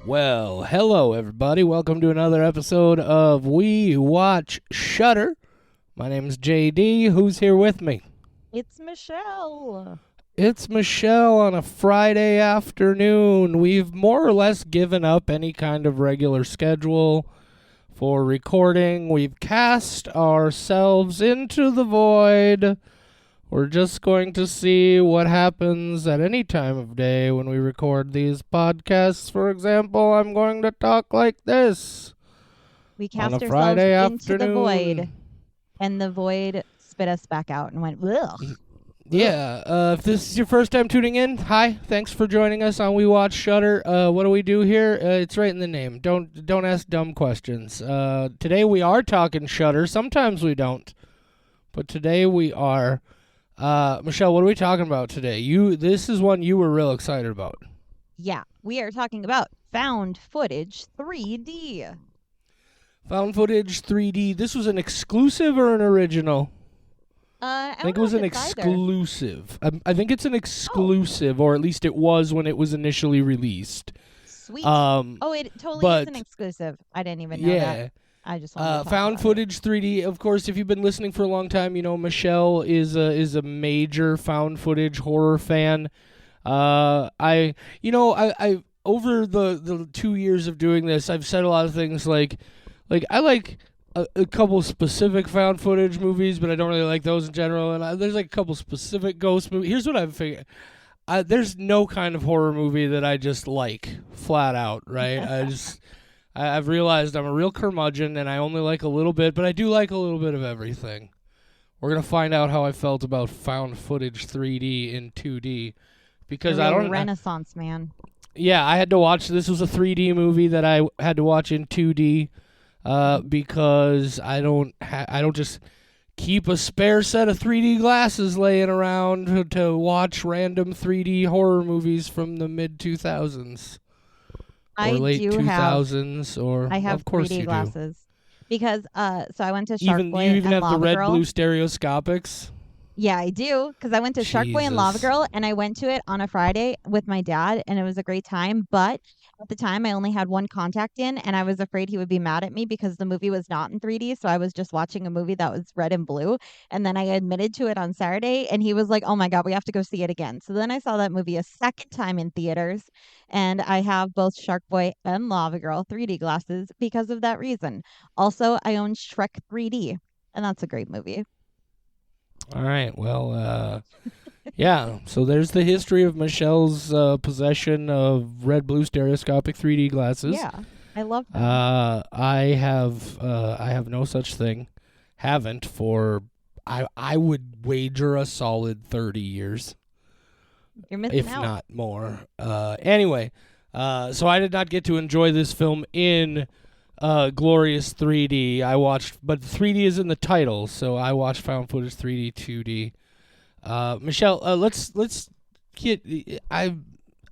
Well, hello everybody. Welcome to another episode of We Watch Shudder. My name is JD. Who's here with me? It's Michelle. It's Michelle on a Friday afternoon. We've more or less given up any kind of regular schedule for recording. We've cast ourselves into the void. We're just going to see what happens at any time of day when we record these podcasts. For example, I'm going to talk like this. We cast on a ourselves Friday into afternoon. the void, and the void spit us back out and went, ugh. Yeah, if this is your first time tuning in, hi. Thanks for joining us on We Watch Shudder. What do we do here? It's right in the name. Don't ask dumb questions. Today we are talking Shudder. Sometimes we don't, but today we are. Michelle, what are we talking about today? This is one you were real excited about. Yeah, we are talking about found footage 3D. Found footage 3D. This was an exclusive or an original? I think it was an exclusive. I think it's an exclusive, or at least it was when it was initially released. Sweet. It totally is an exclusive. I didn't even know that. I just wanted to talk found about footage 3D. Of course, if you've been listening for a long time, you know Michelle is a major found footage horror fan. I over the 2 years of doing this, I've said a lot of things like I like a couple specific found footage movies, but I don't really like those in general. And there's like a couple specific ghost movies. Here's what I've figured. There's no kind of horror movie that I just like flat out, right? I've realized I'm a real curmudgeon, and I only like a little bit, but I do like a little bit of everything. We're going to find out how I felt about found footage 3D in 2D. Because I don't... Renaissance, man. Yeah, I had to watch... This was a 3D movie that I had to watch in 2D because I don't just keep a spare set of 3D glasses laying around to watch random 3D horror movies from the mid-2000s. Or late 2000s, or I have of course 3D you glasses because so I went to Shark Boy you even and have Lava the red Girl. blue stereoscopics. Yeah, I do, because I went to Shark Boy and Lava Girl, and I went to it on a Friday with my dad, and it was a great time. But at the time, I only had one contact in, and I was afraid he would be mad at me because the movie was not in 3D, so I was just watching a movie that was red and blue. And then I admitted to it on Saturday, and he was like, oh my God, we have to go see it again. So then I saw that movie a second time in theaters, and I have both Shark Boy and Lava Girl 3D glasses because of that reason. Also, I own Shrek 3D, and that's a great movie. All right, well, yeah, so there's the history of Michelle's possession of red blue stereoscopic 3D glasses. Yeah, I love them. I have no such thing. Haven't for, I would wager a solid 30 years. You're missing if out. not more. Anyway, so I did not get to enjoy this film in glorious 3D. But 3D is in the title, so I watched found footage 3D, 2D. Michelle, let's get. I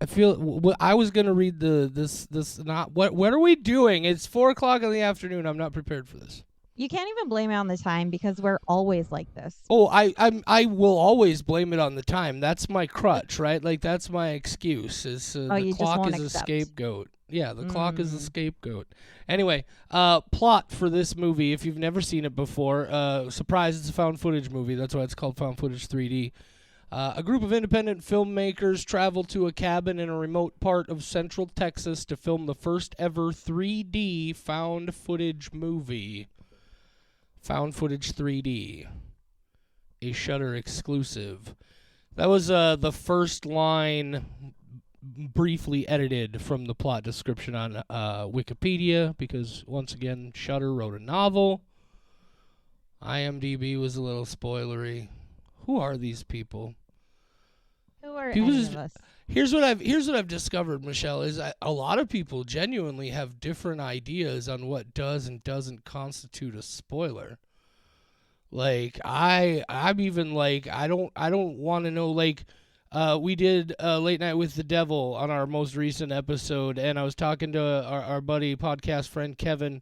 feel I was gonna read this. Not what are we doing? It's 4:00 in the afternoon. I'm not prepared for this. You can't even blame it on the time because we're always like this. Oh, I will always blame it on the time. That's my crutch, right? Like that's my excuse. Is the clock is a scapegoat. Yeah, the clock is a scapegoat. Anyway, plot for this movie. If you've never seen it before, surprise! It's a found footage movie. That's why it's called Found Footage 3D. A group of independent filmmakers travel to a cabin in a remote part of central Texas to film the first ever 3D found footage movie. Found Footage 3D, a Shudder exclusive. That was the first line briefly edited from the plot description on Wikipedia because, once again, Shudder wrote a novel. IMDb was a little spoilery. Who are these people? Who are any of us? Here's what I've discovered, Michelle, is a lot of people genuinely have different ideas on what does and doesn't constitute a spoiler. Like I'm even like I don't want to know. Like we did Late Night with the Devil on our most recent episode, and I was talking to our buddy podcast friend Kevin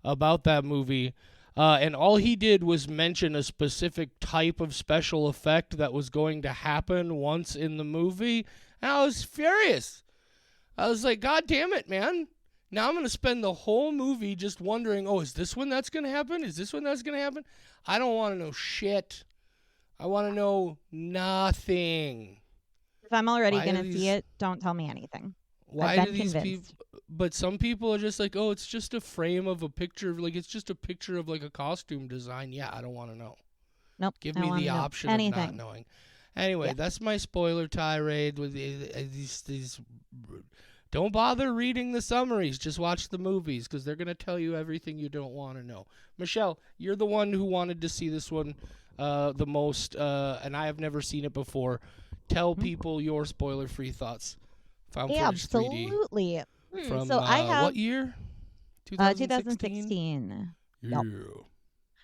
about that movie. And all he did was mention a specific type of special effect that was going to happen once in the movie. And I was furious. I was like, God damn it, man. Now I'm going to spend the whole movie just wondering, oh, is this when that's going to happen? Is this when that's going to happen? I don't want to know shit. I want to know nothing. If I'm already going to see it, don't tell me anything. Why do these people? But some people are just like, oh, it's just a frame of a picture. Like, it's just a picture of like a costume design. Yeah, I don't want to know. Nope. Give me the option of not knowing. Anyway, that's my spoiler tirade with these. Don't bother reading the summaries. Just watch the movies because they're going to tell you everything you don't want to know. Michelle, you're the one who wanted to see this one the most, and I have never seen it before. Tell people your spoiler-free thoughts. Found footage absolutely. 3D. From so I have, what year? 2016. Yeah. Yep.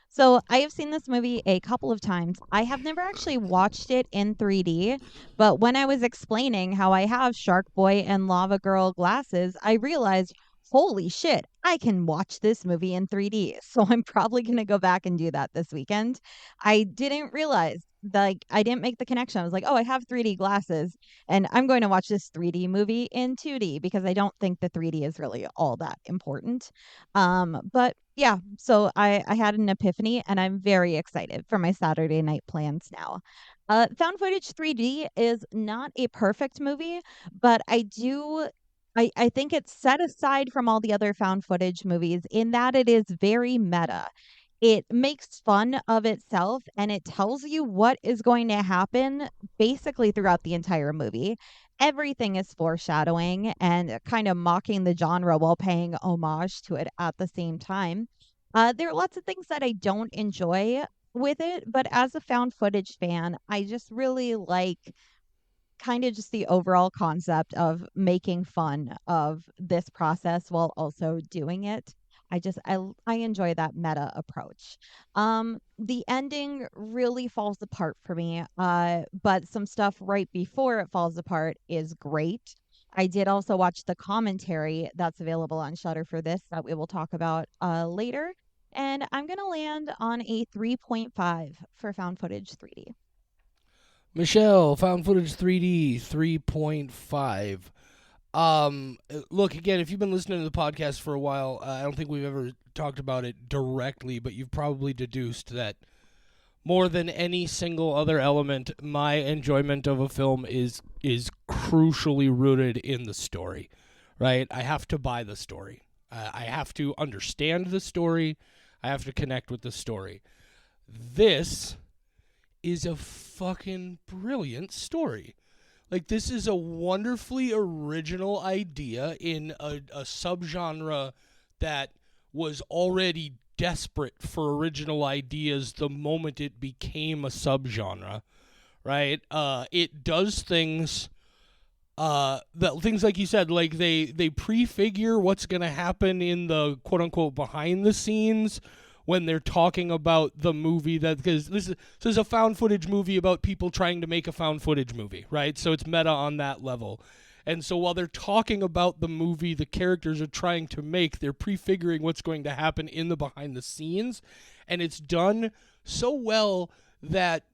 So I have seen this movie a couple of times. I have never actually watched it in 3D, but when I was explaining how I have Shark Boy and Lava Girl glasses, I realized, holy shit, I can watch this movie in 3D. So I'm probably going to go back and do that this weekend. I didn't realize, like, I didn't make the connection. I was like, oh, I have 3D glasses and I'm going to watch this 3D movie in 2D because I don't think the 3D is really all that important. But yeah, so I had an epiphany and I'm very excited for my Saturday night plans now. Found Footage 3D is not a perfect movie, but I think it's set aside from all the other found footage movies in that it is very meta. It makes fun of itself and it tells you what is going to happen basically throughout the entire movie. Everything is foreshadowing and kind of mocking the genre while paying homage to it at the same time. There are lots of things that I don't enjoy with it, but as a found footage fan, I just really like kind of just the overall concept of making fun of this process while also doing it. I enjoy that meta approach. The ending really falls apart for me, but some stuff right before it falls apart is great. I did also watch the commentary that's available on Shudder for this that we will talk about later. And I'm going to land on a 3.5 for found footage 3D. Michelle, found footage 3D 3.5. Look, again, if you've been listening to the podcast for a while, I don't think we've ever talked about it directly, but you've probably deduced that more than any single other element, my enjoyment of a film is crucially rooted in the story, right? I have to buy the story. I have to understand the story. I have to connect with the story. This is a fucking brilliant story. Like, this is a wonderfully original idea in a subgenre that was already desperate for original ideas the moment it became a subgenre, right? It does things, things like you said, like they prefigure what's going to happen in the quote-unquote behind the scenes when they're talking about the movie, that because this is a found footage movie about people trying to make a found footage movie, right? So it's meta on that level. And so while they're talking about the movie the characters are trying to make, they're prefiguring what's going to happen in the behind the scenes. And it's done so well that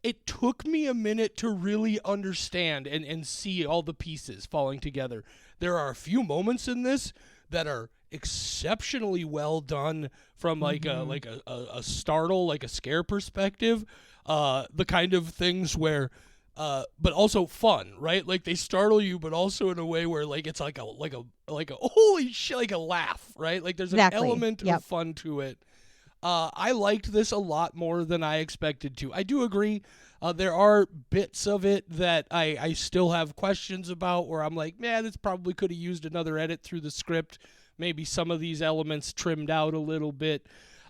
it took me a minute to really understand and see all the pieces falling together. There are a few moments in this that are exceptionally well done from like a startle, like a scare perspective. The kind of things where but also fun, right? Like they startle you, but also in a way where like it's like a holy shit, like a laugh, right? Like there's an element of fun to it. I liked this a lot more than I expected to. I do agree. There are bits of it that I still have questions about where I'm like, man, this probably could have used another edit through the script. Maybe some of these elements trimmed out a little bit.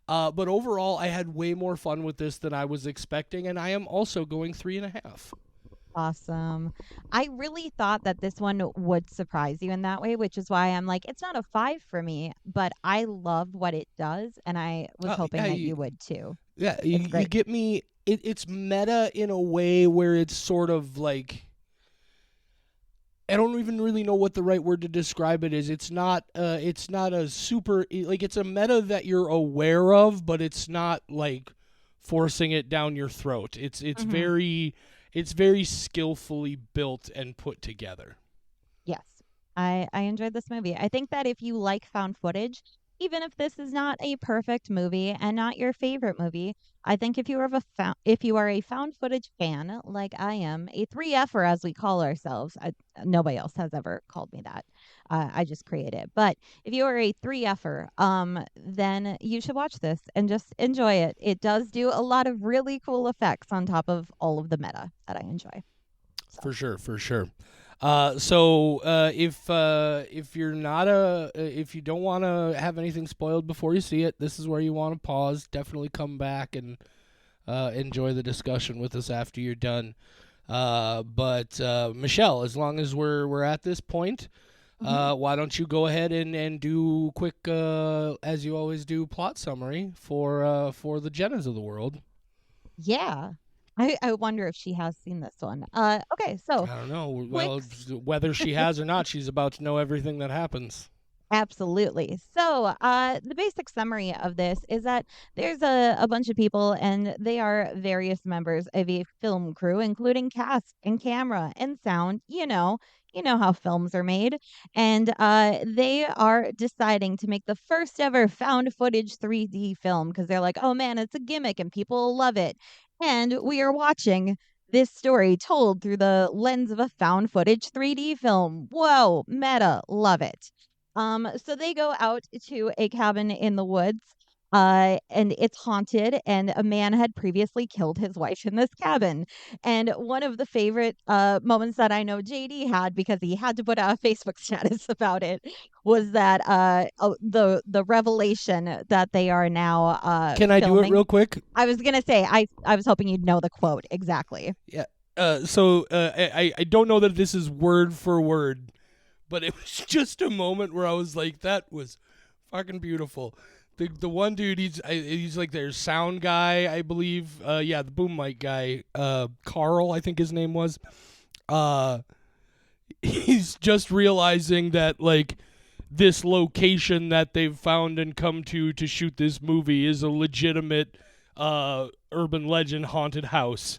But overall, I had way more fun with this than I was expecting, and I am also going 3.5. Awesome. I really thought that this one would surprise you in that way, which is why I'm like, it's not a 5 for me, but I love what it does, and I was hoping that you would too. Yeah, you get me. It's meta in a way where it's sort of like, I don't even really know what the right word to describe it is. It's not a super, like, it's a meta that you're aware of, but it's not like forcing it down your throat. It's very skillfully built and put together. Yes. I enjoyed this movie. I think that if you like found footage, even if this is not a perfect movie and not your favorite movie, I think if you are a found footage fan like I am, a 3Fer as we call ourselves, nobody else has ever called me that. I just created it. But if you are a 3Fer, then you should watch this and just enjoy it. It does do a lot of really cool effects on top of all of the meta that I enjoy. So. For sure, for sure. If you're not if you don't want to have anything spoiled before you see it, this is where you want to pause. Definitely come back and enjoy the discussion with us after you're done. But Michelle, as long as we're at this point, why don't you go ahead and do quick, as you always do, plot summary for the Jennas of the world. Yeah. I wonder if she has seen this one. Okay, so I don't know. Well, whether she has or not, she's about to know everything that happens. Absolutely. So, the basic summary of this is that there's a bunch of people, and they are various members of a film crew, including cast and camera and sound. You know how films are made, and they are deciding to make the first ever found footage 3D film because they're like, oh man, it's a gimmick and people love it, and we are watching this story told through the lens of a found footage 3D film. Whoa, meta, love it. So they go out to a cabin in the woods, and it's haunted, and a man had previously killed his wife in this cabin. And one of the favorite moments that I know JD had, because he had to put out a Facebook status about it, was that the revelation that they are now Can I do it real quick? I was gonna say I was hoping you'd know the quote exactly. Yeah. I don't know that this is word for word, but it was just a moment where I was like, that was fucking beautiful. The one dude, he's like their sound guy, I believe. The boom mic guy, Carl, I think his name was. He's just realizing that like this location that they've found and come to shoot this movie is a legitimate urban legend haunted house.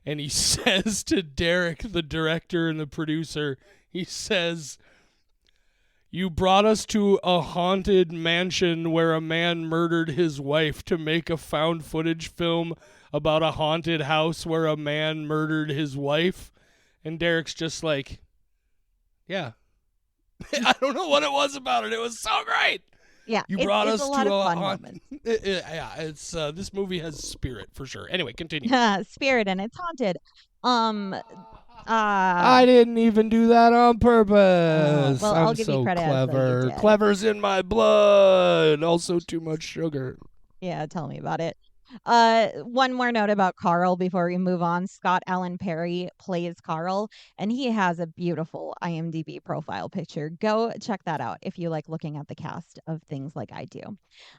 And he says to Derek, the director and the producer, he says, "You brought us to a haunted mansion where a man murdered his wife to make a found footage film about a haunted house where a man murdered his wife." And Derek's just like, yeah. I don't know what it was about it. It was so great. Yeah, you brought us a lot to of a fun moments. It's this movie has spirit for sure. Anyway, continue. Spirit, and it's haunted. I didn't even do that on purpose. Well, I'll give so you credit. Clever. Clever's in my blood. Also, too much sugar. Yeah, tell me about it. One more note about Carl before we move on. Scott Allen Perry plays Carl, and he has a beautiful IMDb profile picture. Go check that out if you like looking at the cast of things like I do.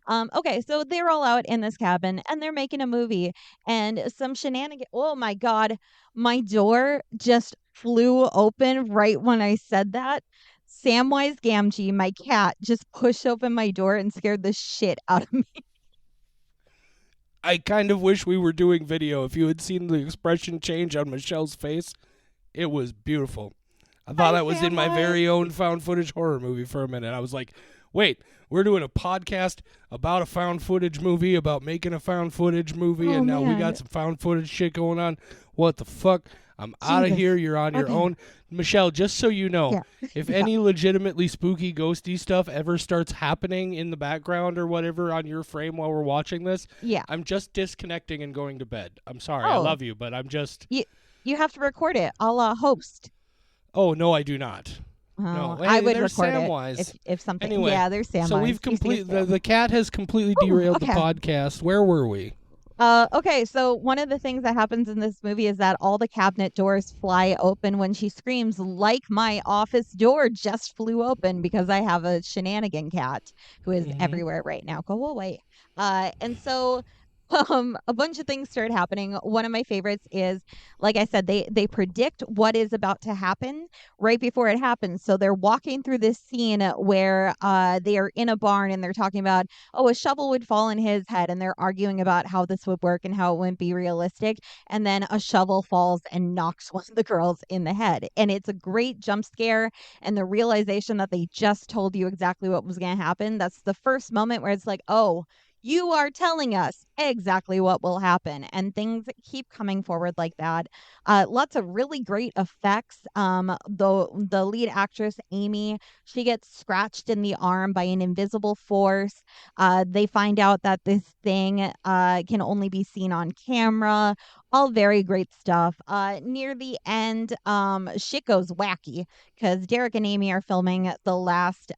Okay, so they're all out in this cabin, and they're making a movie, and some shenanigans. Oh my God, my door just flew open right when I said that. Samwise Gamgee, my cat, just pushed open my door and scared the shit out of me. I kind of wish we were doing video. If you had seen the expression change on Michelle's face, it was beautiful. I thought I was in my very own found footage horror movie for a minute. I was like, wait, we're doing a podcast about a found footage movie, about making a found footage movie, and now we got some found footage shit going on. What the fuck? I'm out of here. You're on your own. Michelle, just so you know, if any legitimately spooky, ghosty stuff ever starts happening in the background or whatever on your frame while we're watching this, I'm just disconnecting and going to bed. I'm sorry. I love you, but I'm just... You have to record it. I'll host. Oh, no, I do not. No, I would record it if something... Anyway, there's Samwise. So we've completely... The cat has completely derailed the podcast. Where were we? Okay, so one of the things that happens in this movie is that all the cabinet doors fly open when she screams, like my office door just flew open because I have a shenanigan cat who is everywhere right now. Go away. And so a bunch of things start happening. One of my favorites is, like I said, they predict what is about to happen right before it happens. So they're walking through this scene where they are in a barn and they're talking about, oh, a shovel would fall in his head, and they're arguing about how this would work and how it wouldn't be realistic. And then a shovel falls and knocks one of the girls in the head. And it's a great jump scare, and the realization that they just told you exactly what was going to happen. That's the first moment where it's like, oh, you are telling us exactly what will happen, and things keep coming forward like that. Lots of really great effects. The lead actress Amy, she gets scratched in the arm by an invisible force. They find out that this thing can only be seen on camera. All very great stuff. Near the end, shit goes wacky because Derek and Amy are filming the last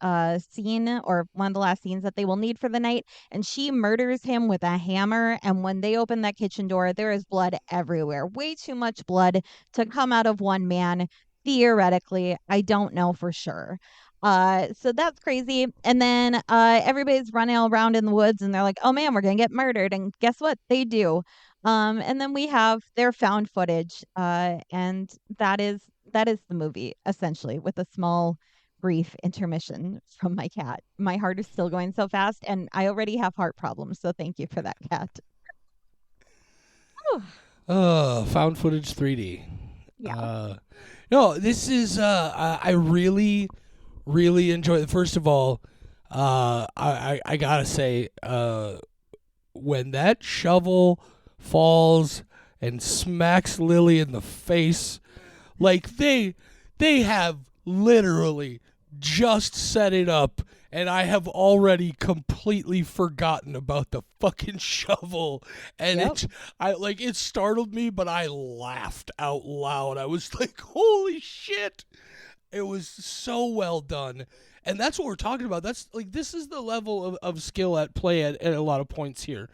scene, or one of the last scenes that they will need for the night, and she murders him with a hammer. And when they open that kitchen door, there is blood everywhere. Way too much blood to come out of one man. Theoretically, I don't know for sure. So that's crazy. And then everybody's running all around in the woods and they're like, oh man, we're gonna get murdered. And guess what? They do. And then we have their found footage. And that is the movie, essentially, with a small brief intermission from my cat. My heart is still going so fast, and I already have heart problems, so thank you for that, cat. Found footage 3D. Yeah. No, this is I really enjoy it. First of all, I gotta say, when that shovel falls and smacks Lily in the face, like they have literally just set it up, and I have already completely forgotten about the fucking shovel. And Yep. it startled me, but I laughed out loud. I was like, holy shit. It was so well done. And that's what we're talking about. That's like, this is the level of skill at play at a lot of points here.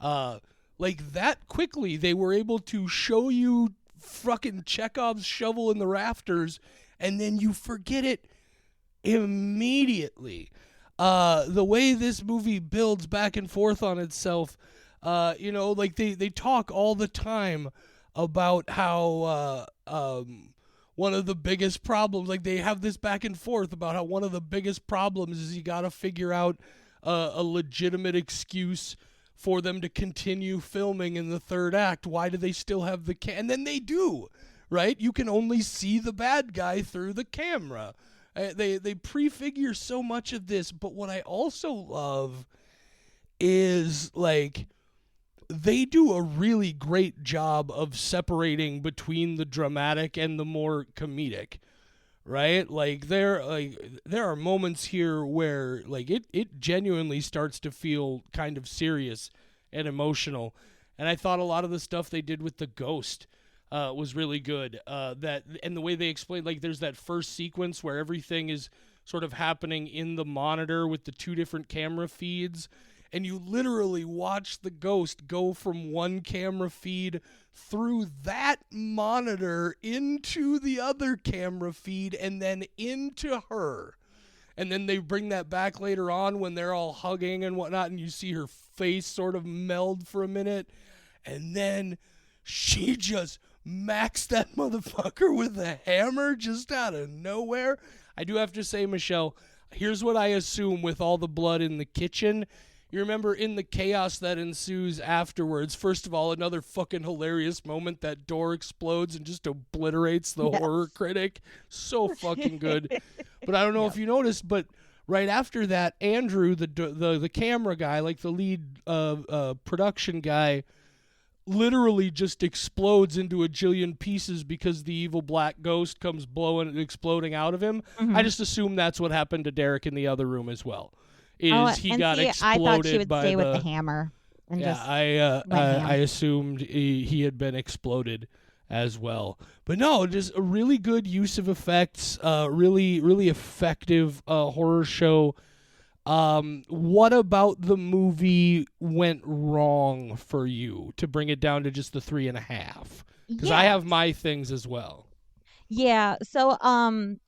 Like that quickly, they were able to show you fucking Chekhov's shovel in the rafters, and then you forget it immediately. The way this movie builds back and forth on itself, like they talk all the time about how one of the biggest problems, like they have this back and forth about how one of the biggest problems is you got to figure out a legitimate excuse for them to continue filming in the third act. Why do they still have the and then they do, right? You can only see the bad guy through the camera. They prefigure so much of this, but what I also love is, like, they do a really great job of separating between the dramatic and the more comedic, right? Like there are moments here where like it genuinely starts to feel kind of serious and emotional. And I thought a lot of the stuff they did with the ghost was really good. And the way they explained, like, there's that first sequence where everything is sort of happening in the monitor with the two different camera feeds, and you literally watch the ghost go from one camera feed through that monitor into the other camera feed and then into her. And then they bring that back later on when they're all hugging and whatnot, and you see her face sort of meld for a minute, and then she just maxed that motherfucker with a hammer just out of nowhere. I do have to say, Michelle, here's what I assume with all the blood in the kitchen. You remember in the chaos that ensues afterwards, first of all, another fucking hilarious moment, that door explodes and just obliterates the horror critic. So fucking good. But I don't know if you noticed, but right after that, Andrew, the camera guy, like the lead production guy, literally just explodes into a jillion pieces because the evil black ghost comes blowing and exploding out of him. Mm-hmm. I just assume that's what happened to Derek in the other room as well. He got exploded I thought she would by stay with the hammer. And I assumed he had been exploded as well. But no, just a really good use of effects. Really effective horror show. What about the movie went wrong for you, to bring it down to just the 3.5? Because I have my things as well. Yeah. So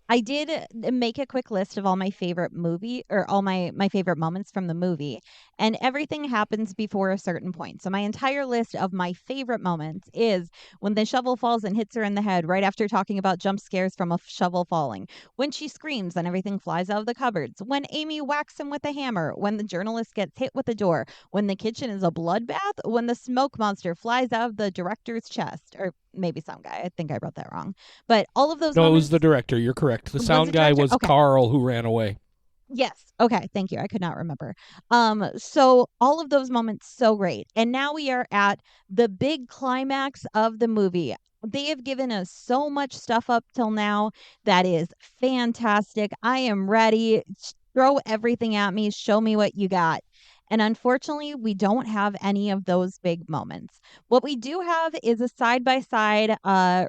I did make a quick list of all my favorite movie or all my favorite moments from the movie, and everything happens before a certain point. So my entire list of my favorite moments is when the shovel falls and hits her in the head right after talking about jump scares from a shovel falling, when she screams and everything flies out of the cupboards, when Amy whacks him with a hammer, when the journalist gets hit with a door, when the kitchen is a bloodbath, when the smoke monster flies out of the director's chest, or maybe some guy. I think I wrote that wrong. But all of those No, it was the moments. director. You're correct. The Was sound it guy director? was Okay. Carl, who ran away. Yes. Okay. Thank you. I could not remember. So all of those moments so great. And now we are at the big climax of the movie. They have given us so much stuff up till now that is fantastic. I am ready. Throw everything at me. Show me what you got. And unfortunately, we don't have any of those big moments. What we do have is a side by side,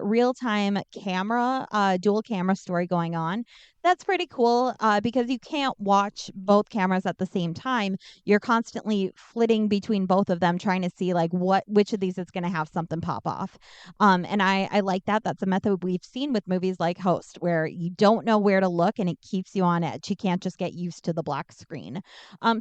real time camera, dual camera story going on. That's pretty cool because you can't watch both cameras at the same time. You're constantly flitting between both of them, trying to see like which of these is going to have something pop off. And I like that. That's a method we've seen with movies like Host, where you don't know where to look and it keeps you on edge. You can't just get used to the black screen.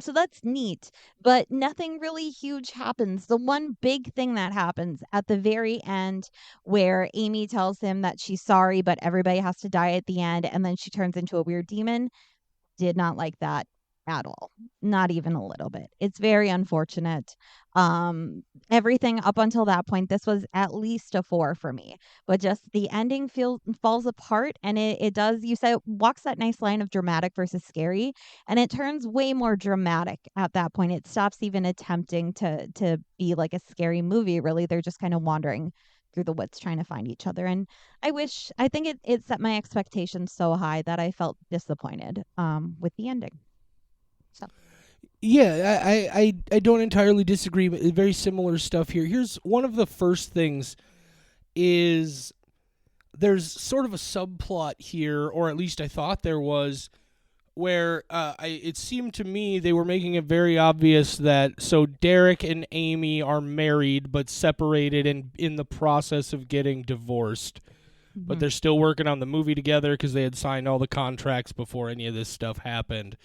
So that's neat, but nothing really huge happens. The one big thing that happens at the very end, where Amy tells him that she's sorry, but everybody has to die at the end, and then she turns into a weird demon. Did not like that at all. Not even a little bit. It's very unfortunate. Everything up until that point, this was at least a 4 for me. But just the ending falls apart, and it does, you say, it walks that nice line of dramatic versus scary, and it turns way more dramatic at that point. It stops even attempting to be like a scary movie, really. They're just kind of wandering through the woods trying to find each other. And I think it set my expectations so high that I felt disappointed with the ending. So Yeah, I don't entirely disagree, but very similar stuff here. Here's one of the first things is there's sort of a subplot here, or at least I thought there was, where it seemed to me they were making it very obvious that so Derek and Amy are married but separated and in the process of getting divorced. But they're still working on the movie together because they had signed all the contracts before any of this stuff happened.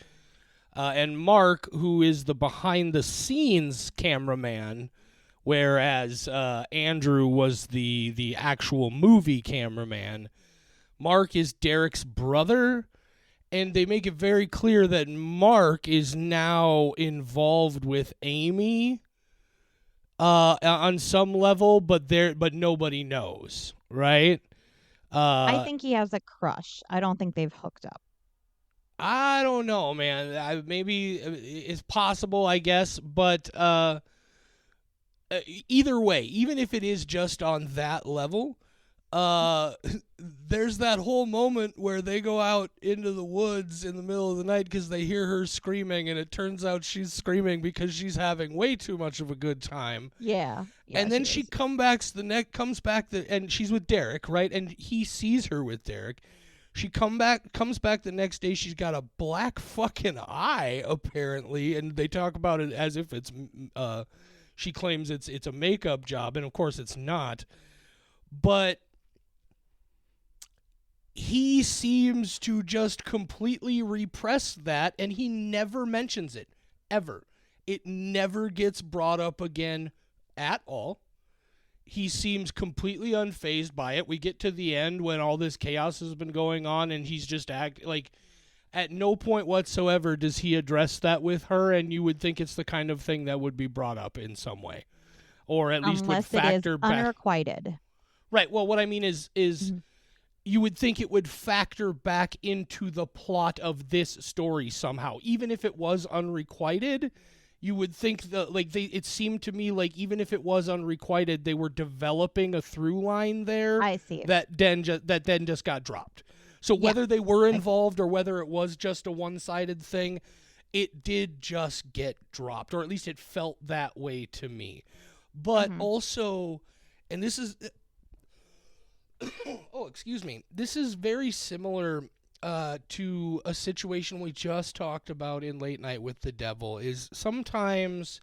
And Mark, who is the behind-the-scenes cameraman, whereas Andrew was the actual movie cameraman, Mark is Derek's brother, and they make it very clear that Mark is now involved with Amy on some level, but nobody knows, right? I think he has a crush. I don't think they've hooked up. I don't know, man. Maybe it's possible, I guess, but either way, even if it is just on that level, there's that whole moment where they go out into the woods in the middle of the night because they hear her screaming, and it turns out she's screaming because she's having way too much of a good time. Yeah. And then she comes back and she's with Derek, right? And he sees her with Derek. She comes back the next day. She's got a black fucking eye, apparently, and they talk about it as if it's. She claims it's a makeup job, and of course it's not. But he seems to just completely repress that, and he never mentions it ever. It never gets brought up again at all. He seems completely unfazed by it. We get to the end when all this chaos has been going on, and he's just like, at no point whatsoever does he address that with her, and you would think it's the kind of thing that would be brought up in some way, or at least would factor back. Unrequited. Right. Well, what I mean is you would think it would factor back into the plot of this story somehow, even if it was unrequited. You would think it seemed to me like even if it was unrequited, they were developing a through line there. I see. That then just got dropped. So whether they were involved or whether it was just a one-sided thing, it did just get dropped, or at least it felt that way to me. But also, and this is oh, excuse me. This is very similar to a situation we just talked about in Late Night with the Devil, is sometimes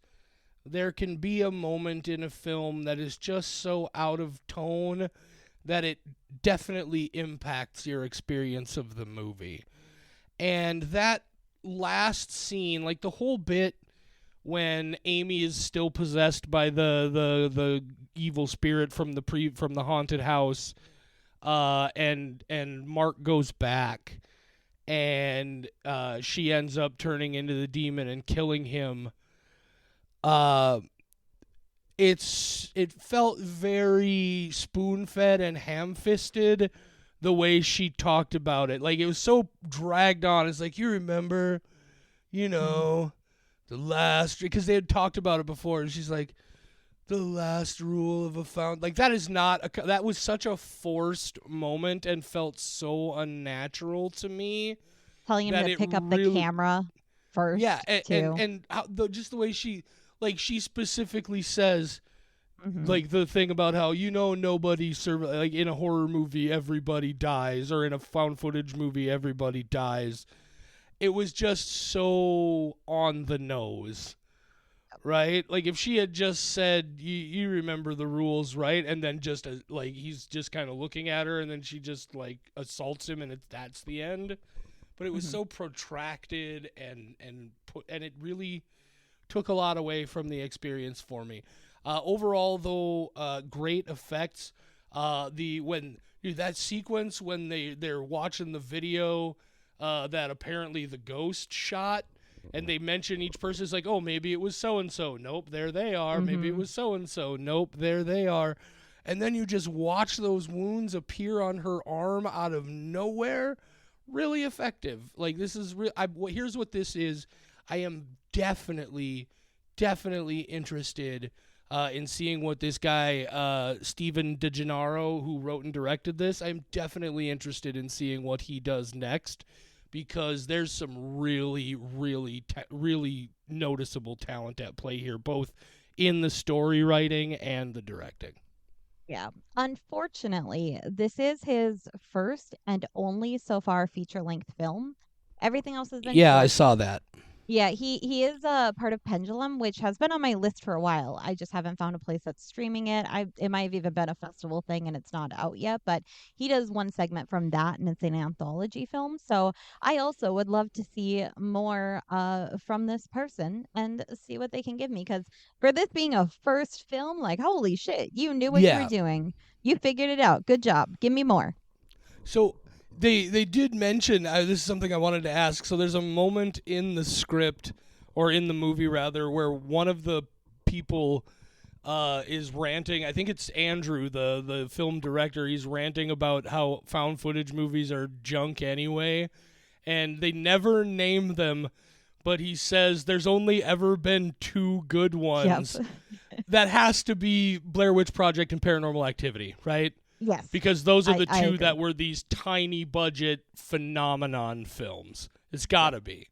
there can be a moment in a film that is just so out of tone that it definitely impacts your experience of the movie. And that last scene, like the whole bit when Amy is still possessed by the evil spirit from the haunted house, and Mark goes back, and she ends up turning into the demon and killing him. Uh, it felt very spoon-fed and ham-fisted the way she talked about it. Like, it was so dragged on. It's like, you remember, the last, because they had talked about it before, and she's like, the last rule of a found, like, that is not that was such a forced moment and felt so unnatural to me. Telling him to pick up the camera first. Yeah, and how, just the way she, like, she specifically says, like, the thing about how, nobody like, in a horror movie everybody dies, or in a found footage movie everybody dies. It was just so on the nose, right? Like, if she had just said, you remember the rules, right? And then just like, he's just kind of looking at her, and then she just like assaults him, and that's the end. But it was so protracted, and it really took a lot away from the experience for me. Overall, though, great effects. That sequence when they're watching the video that apparently the ghost shot, and they mention each person is like, oh, maybe it was so and so. Nope, there they are. Maybe it was so and so. Nope, there they are. And then you just watch those wounds appear on her arm out of nowhere. Really effective. Like, this is real. Here's what this is. I am definitely interested in seeing what this guy, Steven DeGennaro, who wrote and directed this, I'm definitely interested in seeing what he does next, because there's some really, really, really noticeable talent at play here, both in the story writing and the directing. Yeah. Unfortunately, this is his first and only so far feature-length film. Everything else has been short. I saw that. Yeah, he is a part of Pendulum, which has been on my list for a while. I just haven't found a place that's streaming it. It might have even been a festival thing and it's not out yet, but he does one segment from that, and it's an anthology film. So I also would love to see more from this person and see what they can give me, because for this being a first film, like, holy shit, you knew what you were doing. You figured it out. Good job. Give me more. So They did mention, this is something I wanted to ask. So there's a moment in the script, or in the movie rather, where one of the people is ranting. I think it's Andrew, the film director. He's ranting about how found footage movies are junk anyway, and they never name them, but he says there's only ever been 2 good ones. Yep. That has to be Blair Witch Project and Paranormal Activity, right? Yes. Because those are the two that were these tiny budget phenomenon films. It's got to be.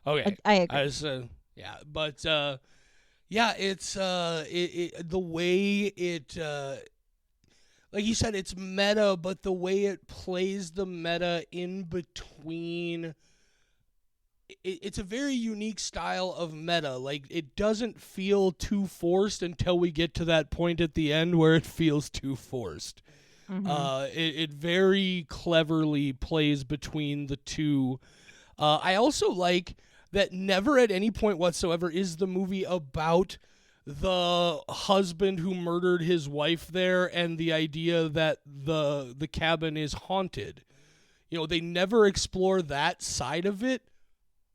Okay. I agree. But it's the way it, like you said, it's meta, but the way it plays the meta in between, it's a very unique style of meta. Like, it doesn't feel too forced until we get to that point at the end where it feels too forced. It very cleverly plays between the two. I also like that never at any point whatsoever is the movie about the husband who murdered his wife there and the idea that the cabin is haunted. They never explore that side of it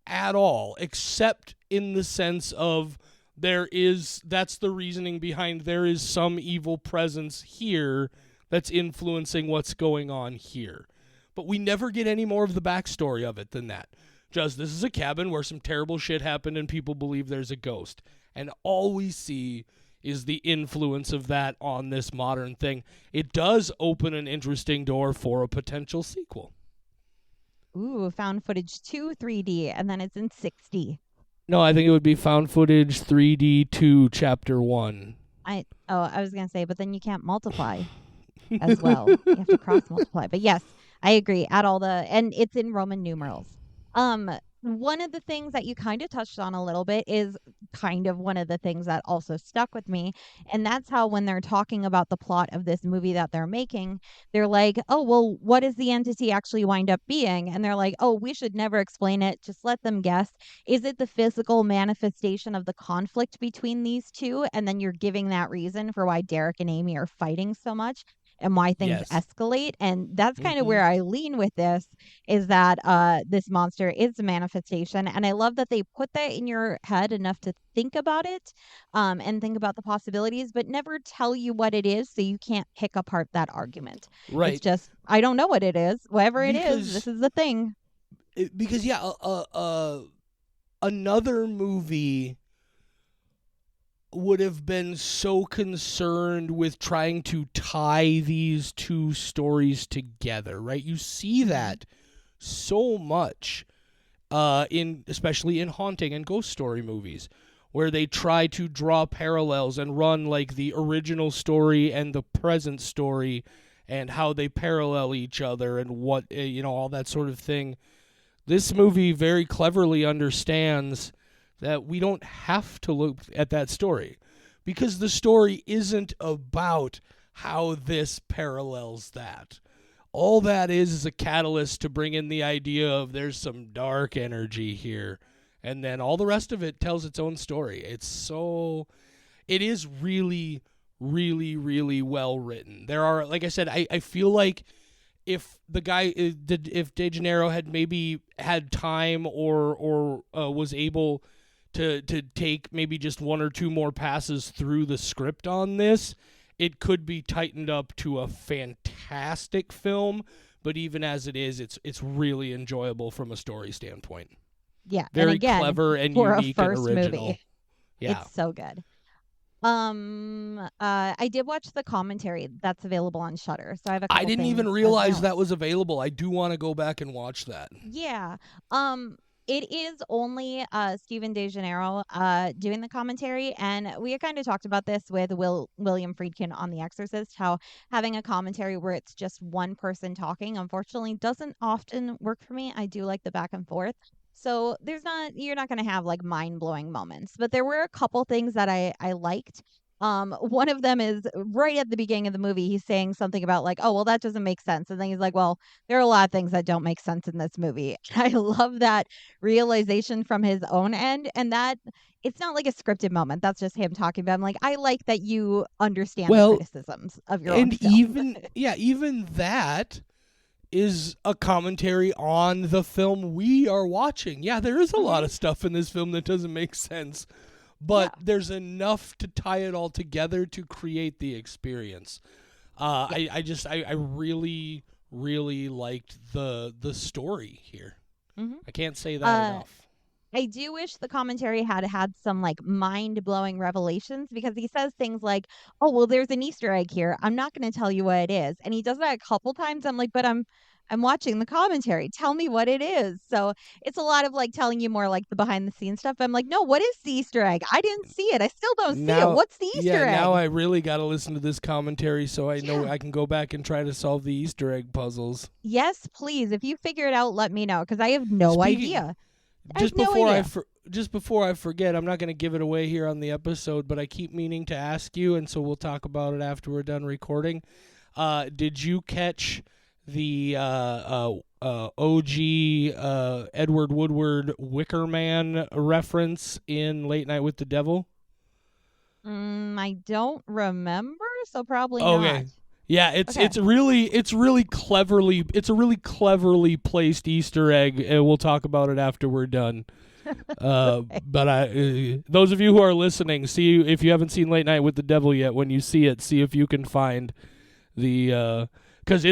at all, except in the sense of that's the reasoning behind there is some evil presence here that's influencing what's going on here. But we never get any more of the backstory of it than that. Just, this is a cabin where some terrible shit happened and people believe there's a ghost. And all we see is the influence of that on this modern thing. It does open an interesting door for a potential sequel. Ooh, found footage 2 3D, and then it's in 6D. No, I think it would be found footage 3D 2 chapter 1. I was going to say, but then you can't multiply as well. You have to cross multiply. But yes, I agree. Add all and it's in Roman numerals. one of the things that you kind of touched on a little bit is kind of one of the things that also stuck with me. And that's how, when they're talking about the plot of this movie that they're making, they're like, oh, well, what does the entity actually wind up being? And they're like, oh, we should never explain it. Just let them guess. Is it the physical manifestation of the conflict between these two? And then you're giving that reason for why Derek and Amy are fighting so much and why things Yes. escalate. And that's kind of where I lean with this, is that this monster is a manifestation. And I love that they put that in your head enough to think about it, and think about the possibilities, but never tell you what it is, so you can't pick apart that argument. It's Right. just, I don't know what it is. Whatever it is, this Because is the thing. because yeah, another movie would have been so concerned with trying to tie these two stories together, right? You see that so much in especially in haunting and ghost story movies, where they try to draw parallels and run like the original story and the present story and how they parallel each other and what all that sort of thing. This movie very cleverly understands that we don't have to look at that story, because the story isn't about how this parallels that. All that is a catalyst to bring in the idea of there's some dark energy here. And then all the rest of it tells its own story. It is really, really, really well written. There are, like I said, I feel like if the guy, if De Gennaro had maybe had time or was able to take maybe just one or two more passes through the script on this, it could be tightened up to a fantastic film. But even as it is, it's really enjoyable from a story standpoint. Yeah. Very and again, clever and for unique a and first original. movie, Yeah. it's so good. I did watch the commentary that's available on Shudder, so I have a I couple didn't things even as realize that notes. was available. I do want to go back and watch that. Yeah. It is only Stephen DeGennaro doing the commentary, and we kind of talked about this with William Friedkin on The Exorcist, how having a commentary where it's just one person talking, unfortunately, doesn't often work for me. I do like the back and forth. So you're not going to have like mind-blowing moments, but there were a couple things that I liked. One of them is right at the beginning of the movie. He's saying something about like, oh, well, that doesn't make sense. And then he's like, well, there are a lot of things that don't make sense in this movie. I love that realization from his own end, and that it's not like a scripted moment. That's just him talking about. I'm like, I like that you understand the Well, criticisms of your own and film. even that is a commentary on the film we are watching. Yeah, there is a lot of stuff in this film that doesn't make sense, Yeah. but there's enough to tie it all together to create the experience. I really, really liked the story here. Mhm. I can't say that Uh, enough. I do wish the commentary had had some like mind blowing revelations, because he says things like, "Oh, well, there's an Easter egg here. I'm not going to tell you what it is," and he does that a couple times. I'm like, "But I'm watching the commentary. Tell me what it is." So it's a lot of like telling you more like the behind the scenes stuff. I'm like, "No, what is the Easter egg? I didn't see it. I still don't see it. Now, What's the yeah, Easter now egg?" I really got to listen to this commentary so I know Yeah. I can go back and try to solve the Easter egg puzzles. Yes, please. If you figure it out, let me know, because I have no Speaking, idea. I have just no before idea. just before I forget, I'm not going to give it away here on the episode, but I keep meaning to ask you, and so we'll talk about it after we're done recording. Did you catch the OG Edward Woodward Wicker Man reference in Late Night with the Devil? I don't remember, so probably not. Okay. Yeah, Okay. it's a really cleverly placed Easter egg, and we'll talk about it after we're done. But those of you who are listening, see if you haven't seen Late Night with the Devil yet. When you see it, see if you can find the because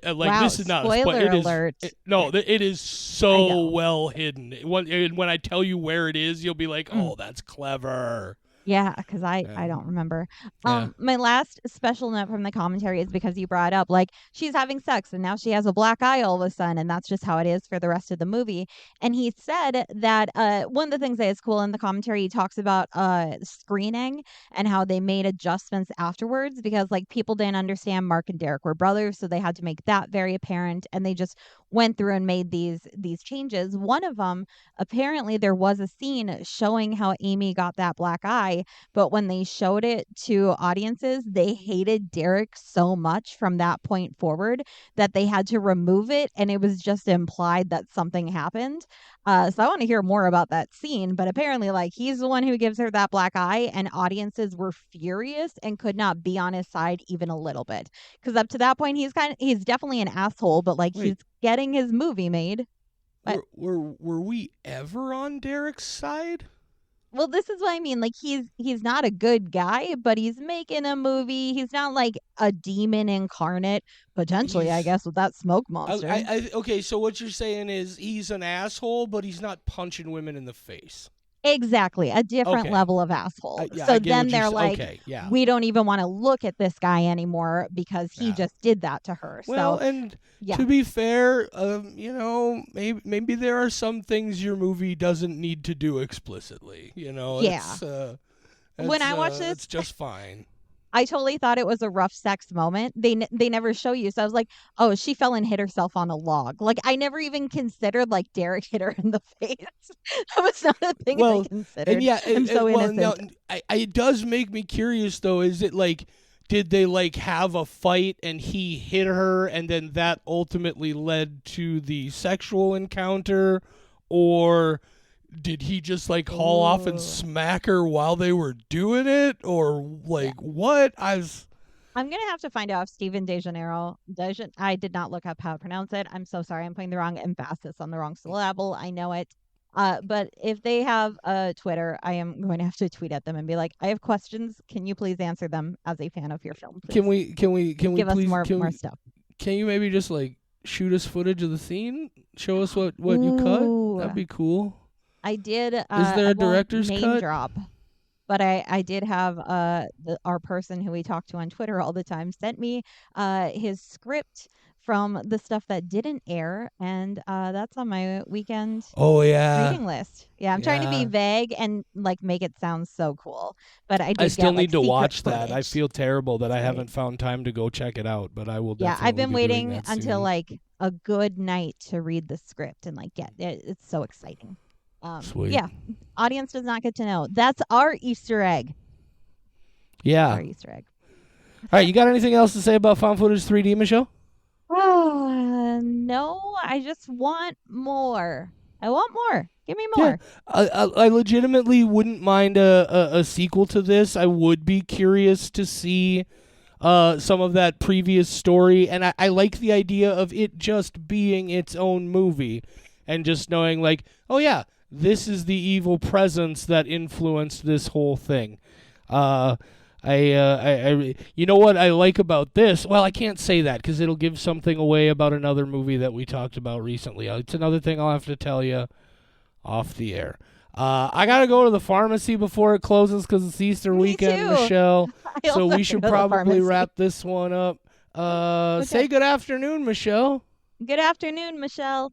like Wow, this is not a spoiler spoiler. alert. It is I so know. well hidden. When I tell you where it is, you'll be like, Mm. oh, that's clever. Yeah, because I Yeah. don't remember. Yeah. My last special note from the commentary is because you brought up like she's having sex and now she has a black eye all of a sudden, and that's just how it is for the rest of the movie. And he said that one of the things that is cool in the commentary, he talks about screening and how they made adjustments afterwards, because like people didn't understand Mark and Derek were brothers, so they had to make that very apparent, and they just went through and made these changes. One of them, apparently there was a scene showing how Amy got that black eye, but when they showed it to audiences, they hated Derek so much from that point forward that they had to remove it, and it was just implied that something happened. So I want to hear more about that scene, but apparently like he's the one who gives her that black eye, and audiences were furious and could not be on his side even a little bit. Because up to that point, he's definitely an asshole, but like he's getting his movie made. But, were we ever on Derek's side? Well, this is what I mean. Like he's not a good guy, but he's making a movie. He's not like a demon incarnate, potentially, I guess, with that smoke monster. Okay, so what you're saying is he's an asshole, but he's not punching women in the face. Exactly. A different level of asshole. So then they're like, we don't even want to look at this guy anymore because he just did that to her. Well, so, and to be fair, maybe there are some things your movie doesn't need to do explicitly. When I watched this, it's just fine. I totally thought it was a rough sex moment. They never show you. So I was like, oh, she fell and hit herself on a log. Like, I never even considered, like, Derek hit her in the face. That was not a thing I considered. And I'm so innocent. Now, it does make me curious, though. Is it, like, did they, like, have a fight and he hit her and then that ultimately led to the sexual encounter? Or did he just, like, haul off and smack her while they were doing it? Or, like, what? I'm going to have to find out if Steven DeGennaro, I did not look up how to pronounce it. I'm so sorry. I'm putting the wrong emphasis on the wrong syllable. I know it. But if they have a Twitter, I am going to have to tweet at them and be like, I have questions. Can you please answer them as a fan of your film? Please? Can we give us more stuff? Can you maybe just, like, shoot us footage of the scene? Show us what you cut? That'd be cool. I did. Is there a director's cut? Drop, but I did have our person who we talk to on Twitter all the time sent me his script from the stuff that didn't air, and that's on my weekend reading list. Yeah, I'm trying to be vague and like make it sound so cool, but I still need to watch footage. that. I feel terrible that I haven't found time to go check it out, but I will. Definitely I've been waiting soon. until like a good night to read the script and like get it. It's so exciting. Sweet. Yeah, audience does not get to know. That's our Easter egg. Yeah. That's our Easter egg. All right, you got anything else to say about Found Footage 3D, Michelle? Oh, no, I just want more. I want more. Give me more. Yeah, I legitimately wouldn't mind a sequel to this. I would be curious to see some of that previous story, and I like the idea of it just being its own movie and just knowing like, oh yeah, this is the evil presence that influenced this whole thing. You know what I like about this? Well, I can't say that because it'll give something away about another movie that we talked about recently. It's another thing I'll have to tell you off the air. I got to go to the pharmacy before it closes because it's Easter weekend, too. Michelle. So we should probably wrap this one up. Okay. Say good afternoon, Michelle. Good afternoon, Michelle.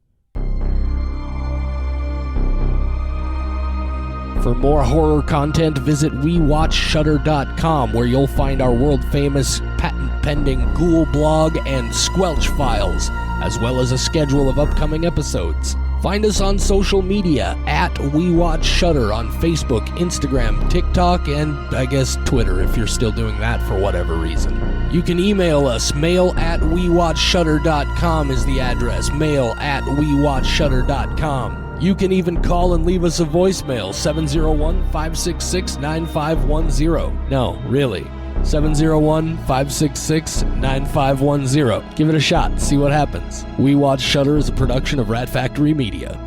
For more horror content, visit WeWatchShudder.com, where you'll find our world-famous, patent-pending Ghoul blog and Squelch files, as well as a schedule of upcoming episodes. Find us on social media at WeWatchShudder on Facebook, Instagram, TikTok, and I guess Twitter if you're still doing that for whatever reason. You can email us. mail@WeWatchShudder.com is the address. mail@WeWatchShudder.com. You can even call and leave us a voicemail, 701-566-9510. No, really. 701-566-9510. Give it a shot. See what happens. We Watch Shudder is a production of Rat Factory Media.